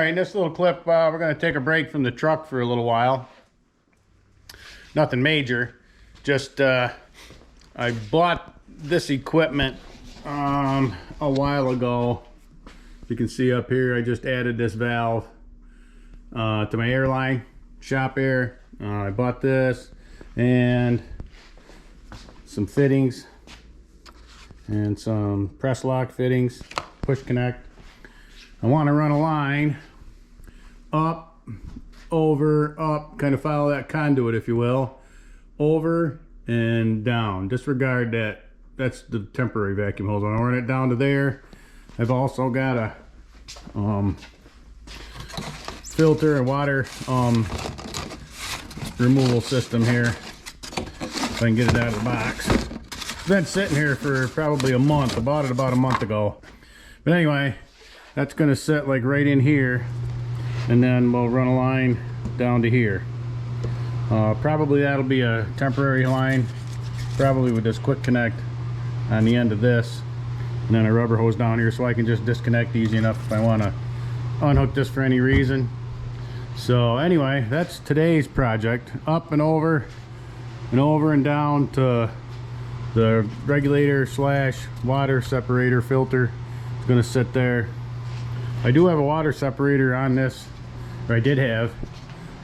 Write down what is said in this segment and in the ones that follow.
right, in this little clip, we're going to take a break from the truck for a little while. Nothing major. Just, I bought this equipment a while ago. You can see up here, I just added this valve to my airline shop air. I bought this and some fittings and some press lock fittings, push connect. I want to run a line up, over, up, kind of follow that conduit, if you will, over and down. Disregard that. That's the temporary vacuum hose. I'm gonna run it down to there. I've also got a filter and water removal system here. If I can get it out of the box. It's been sitting here for probably a month. I bought it about a month ago. But anyway, that's gonna sit like right in here, and then we'll run a line down to here. Probably that'll be a temporary line, probably with this quick connect on the end of this, and then a rubber hose down here so I can just disconnect easy enough if I want to unhook this for any reason. So anyway, that's today's project. Up and over and down to the regulator slash water separator filter. It's going to sit there. I do have a water separator on this, or I did have.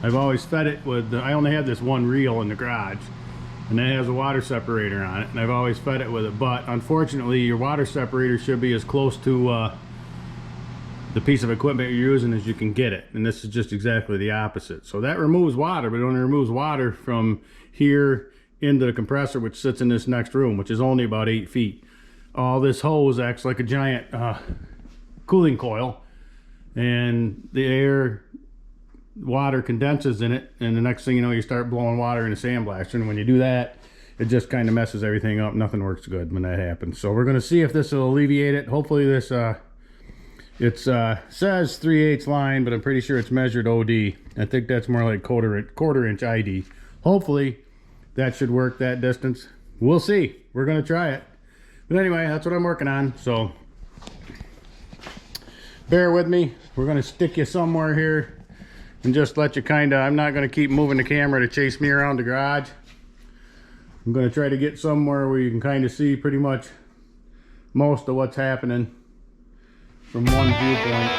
I've always fed it with, I only had this one reel in the garage, and that has a water separator on it, and I've always fed it with it. But unfortunately, your water separator should be as close to the piece of equipment you're using as you can get it, and this is just exactly the opposite. So that removes water, but it only removes water from here into the compressor, which sits in this next room, which is only about 8 feet. All this hose acts like a giant cooling coil, and the air, water condenses in it, and the next thing you know, you start blowing water in a sandblaster. And when you do that, it just kind of messes everything up. Nothing works good when that happens. So we're going to see if this will alleviate it. Hopefully this it says 3/8 line, but I'm pretty sure it's measured OD. I think that's more like quarter inch ID. Hopefully that should work that distance. We'll see. We're going to try it. But anyway, that's what I'm working on. So bear with me. We're going to stick you somewhere here and just let you kind of, I'm not going to keep moving the camera to chase me around the garage. I'm going to try to get somewhere where you can kind of see pretty much most of what's happening from one viewpoint.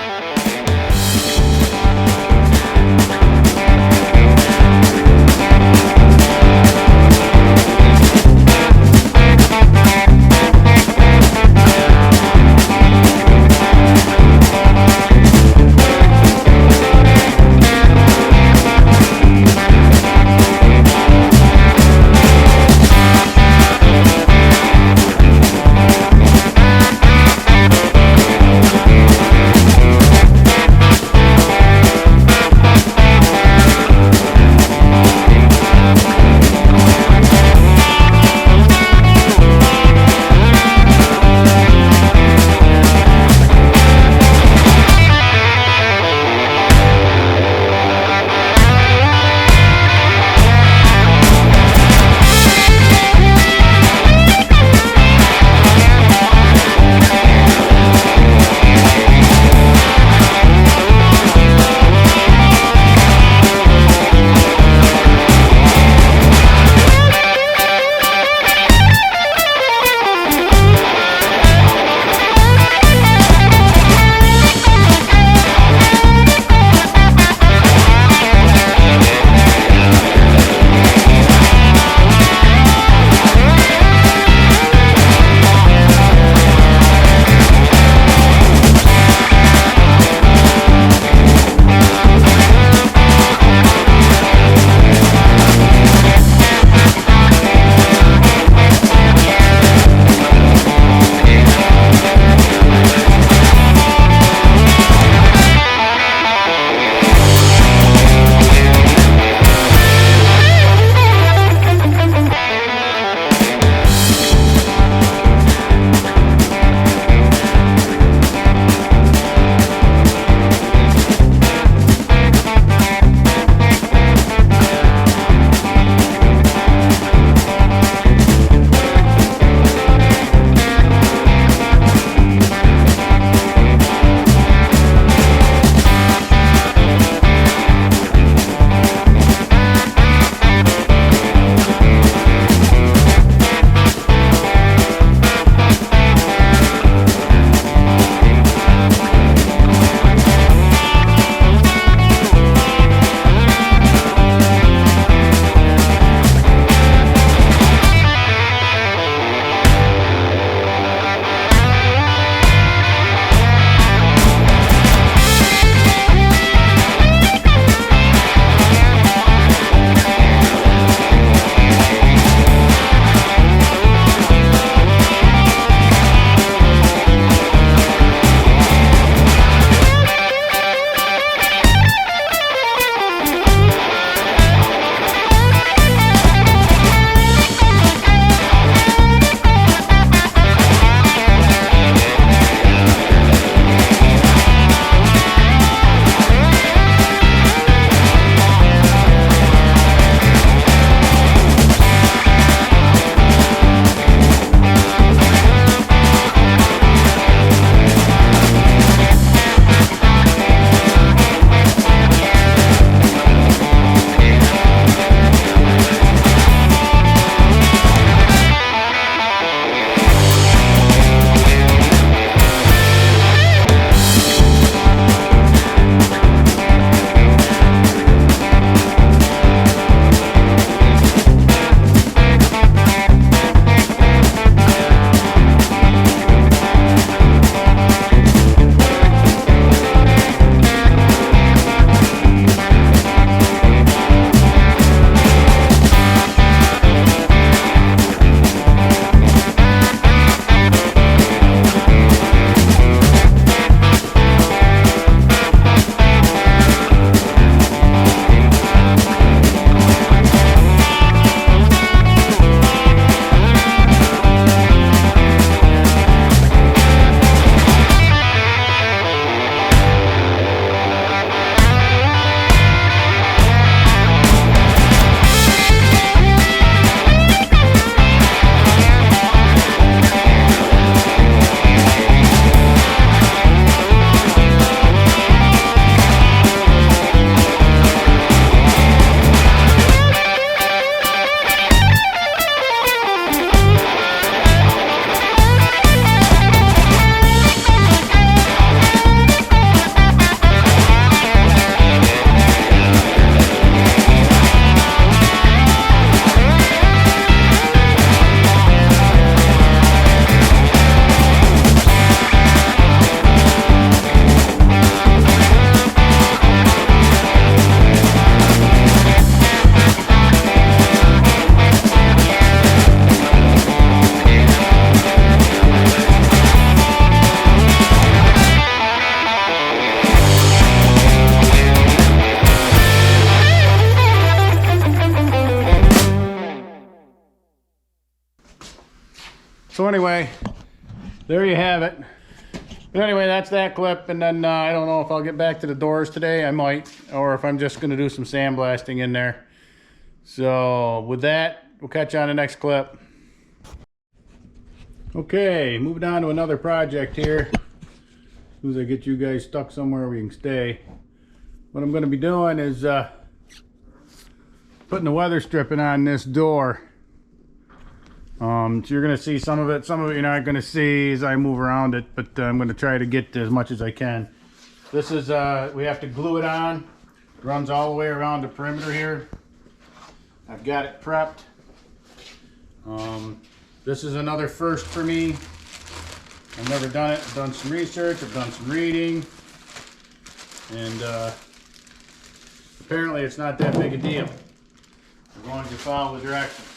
So anyway, there you have it. But anyway, that's that clip, and then I don't know if I'll get back to the doors today. I might, or if I'm just going to do some sandblasting in there. So with that, we'll catch you on the next clip. Okay, moving on to another project here. As soon as I get you guys stuck somewhere we can stay. What I'm going to be doing is putting the weather stripping on this door. So you're going to see some of it you're not going to see as I move around it, but I'm going to try to get as much as I can. This is, we have to glue it on. It runs all the way around the perimeter here. I've got it prepped. This is another first for me. I've never done it. I've done some research, I've done some reading, and apparently it's not that big a deal as long as you follow the directions.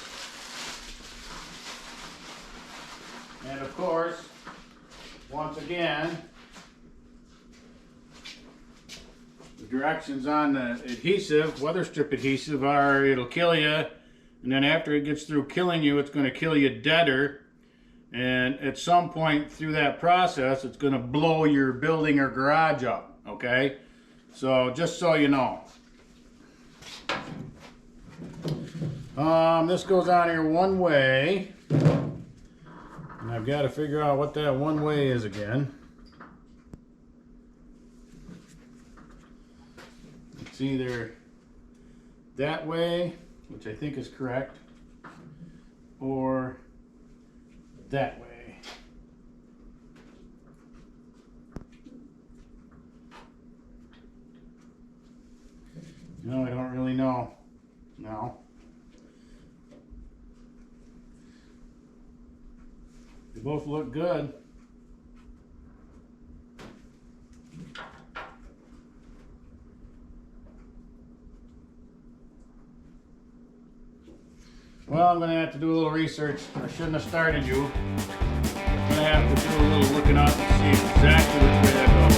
And of course, once again, the directions on the adhesive, weather strip adhesive, are it'll kill you, and then after it gets through killing you, it's going to kill you deader, and at some point through that process, it's going to blow your building or garage up, okay? So just so you know. This goes on here one way. And I've got to figure out what that one way is again. It's either that way, which I think is correct, or that way. No, I don't really know. No. They both look good. Well, I'm going to have to do a little research. I shouldn't have started you. I'm going to have to do a little looking up and see exactly which way that goes.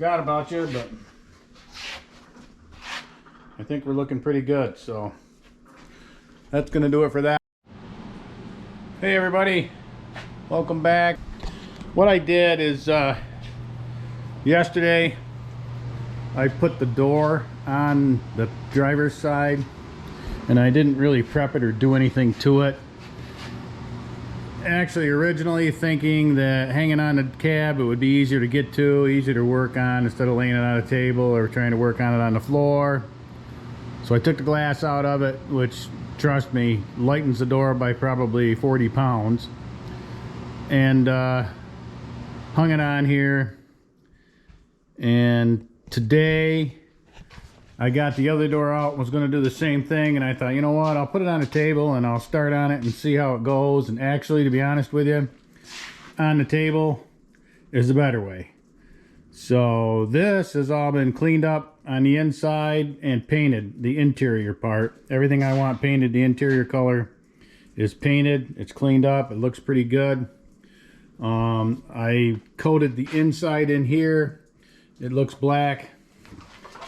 forgot about you, but I think we're looking pretty good. So that's gonna do it for that. Hey everybody, welcome back. What I did is yesterday I put the door on the driver's side, and I didn't really prep it or do anything to it. Actually, originally thinking that hanging on the cab it would be easier to get to, easier to work on, instead of laying it on a table or trying to work on it on the floor. So I took the glass out of it, which, trust me, lightens the door by probably 40 pounds, and hung it on here. And today I got the other door out, was going to do the same thing, and I thought, you know what, I'll put it on the table and I'll start on it and see how it goes. And actually, to be honest with you, on the table is the better way. So this has all been cleaned up on the inside and painted, the interior part. Everything I want painted, the interior color is painted. It's cleaned up, it looks pretty good. I coated the inside in here. It looks black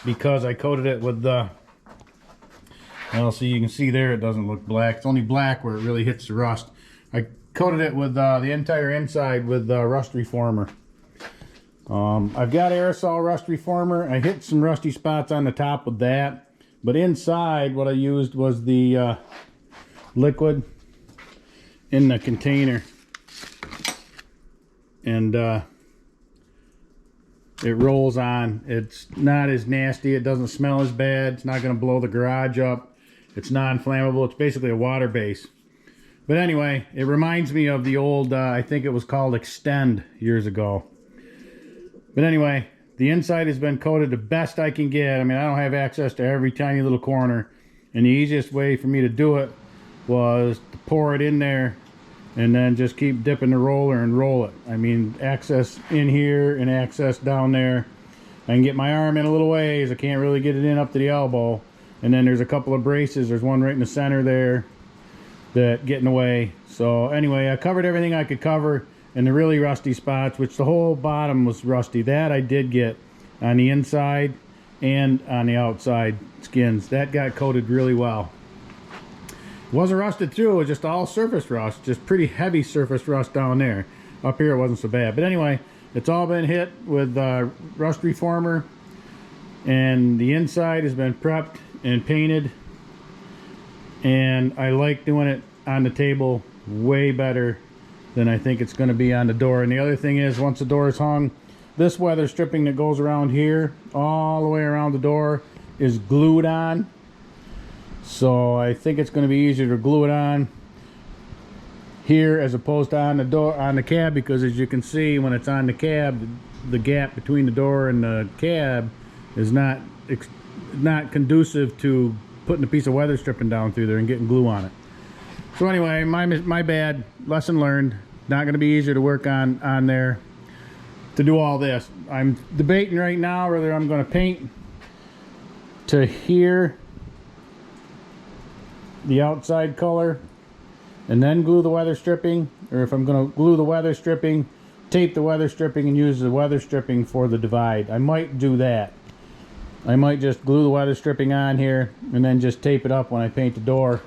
because I coated it with the, well, so you can see there it doesn't look black. It's only black where it really hits the rust. I coated it with the entire inside with rust reformer. I've got aerosol rust reformer. I hit some rusty spots on the top with that, but inside what I used was the liquid in the container, and it rolls on. It's not as nasty, it doesn't smell as bad, it's not going to blow the garage up, it's non-flammable, it's basically a water base. But anyway, it reminds me of the old I think it was called Extend years ago. But anyway, the inside has been coated the best I can get. I mean, I don't have access to every tiny little corner, and the easiest way for me to do it was to pour it in there and then just keep dipping the roller and roll it. I mean, access in here and access down there. I can get my arm in a little ways. I can't really get it in up to the elbow. And then there's a couple of braces. There's one right in the center there that get in the way. So anyway, I covered everything I could cover. And the really rusty spots, which the whole bottom was rusty, that I did get on the inside and on the outside skins. That got coated really well. It wasn't rusted through, it was just all surface rust, just pretty heavy surface rust down there. Up here it wasn't so bad. But anyway, it's all been hit with rust reformer, and the inside has been prepped and painted, and I like doing it on the table way better than I think it's going to be on the door. And the other thing is, once the door is hung, this weather stripping that goes around here all the way around the door is glued on. So I think it's going to be easier to glue it on here as opposed to on the door, on the cab, because as you can see, when it's on the cab, the gap between the door and the cab is not conducive to putting a piece of weather stripping down through there and getting glue on it. So anyway, my bad, lesson learned. Not going to be easier to work on there to do all this. I'm debating right now whether I'm going to paint to here, the outside color, and then glue the weather stripping, or if I'm going to glue the weather stripping, tape the weather stripping, and use the weather stripping for the divide. I might do that. I might just glue the weather stripping on here and then just tape it up when I paint the door.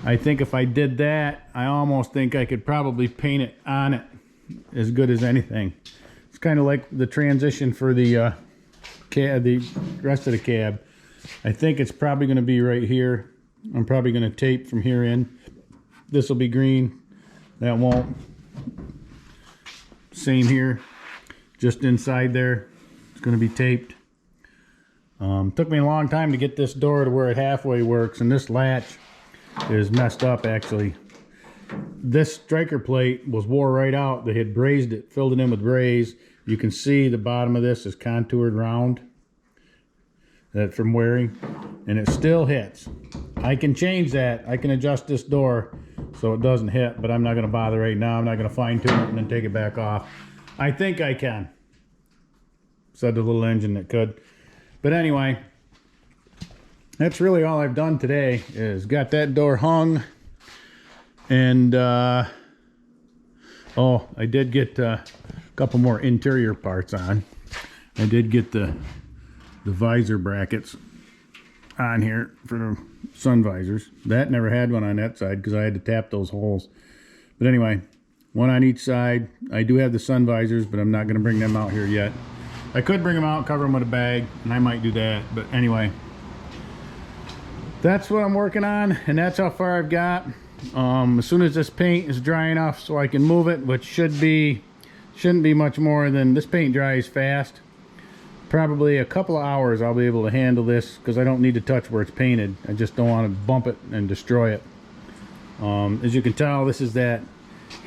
I think if I did that, I almost think I could probably paint it on it as good as anything. It's kind of like the transition for the cab, the rest of the cab. I think it's probably going to be right here. I'm probably going to tape from here in. This will be green. That won't. Same here. Just inside there. It's going to be taped. Took me a long time to get this door to where it halfway works, and this latch is messed up actually. This striker plate was wore right out. They had brazed it, filled it in with braze. You can see the bottom of this is contoured round, that from wearing, and it still hits. I can change that. I can adjust this door so it doesn't hit, but I'm not going to bother right now. I'm not going to fine tune it and then take it back off. I think I can. Said the little engine that could. But anyway, that's really all I've done today, is got that door hung. And oh, I did get a couple more interior parts on. I did get the visor brackets on here for the sun visors. That never had one on that side because I had to tap those holes. But anyway, one on each side. I do have the sun visors, but I'm not going to bring them out here yet. I could bring them out, cover them with a bag, and I might do that. But anyway, that's what I'm working on, and that's how far I've got. As soon as this paint is dry enough so I can move it, which shouldn't be much more than, this paint dries fast. Probably a couple of hours I'll be able to handle this because I don't need to touch where it's painted. I just don't want to bump it and destroy it. As you can tell, this is that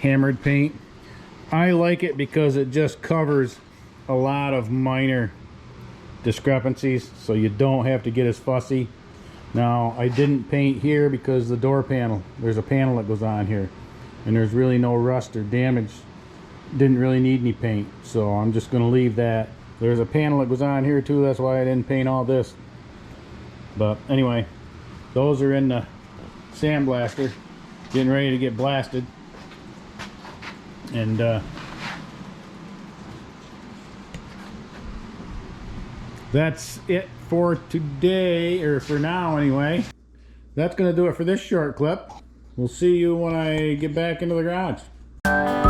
hammered paint. I like it because it just covers a lot of minor discrepancies, so you don't have to get as fussy. Now, I didn't paint here because the door panel, there's a panel that goes on here, and there's really no rust or damage. Didn't really need any paint, so I'm just going to leave that. There's a panel that goes on here too, that's why I didn't paint all this. But anyway, those are in the sandblaster, getting ready to get blasted. And that's it for today, or for now anyway. That's going to do it for this short clip. We'll see you when I get back into the garage.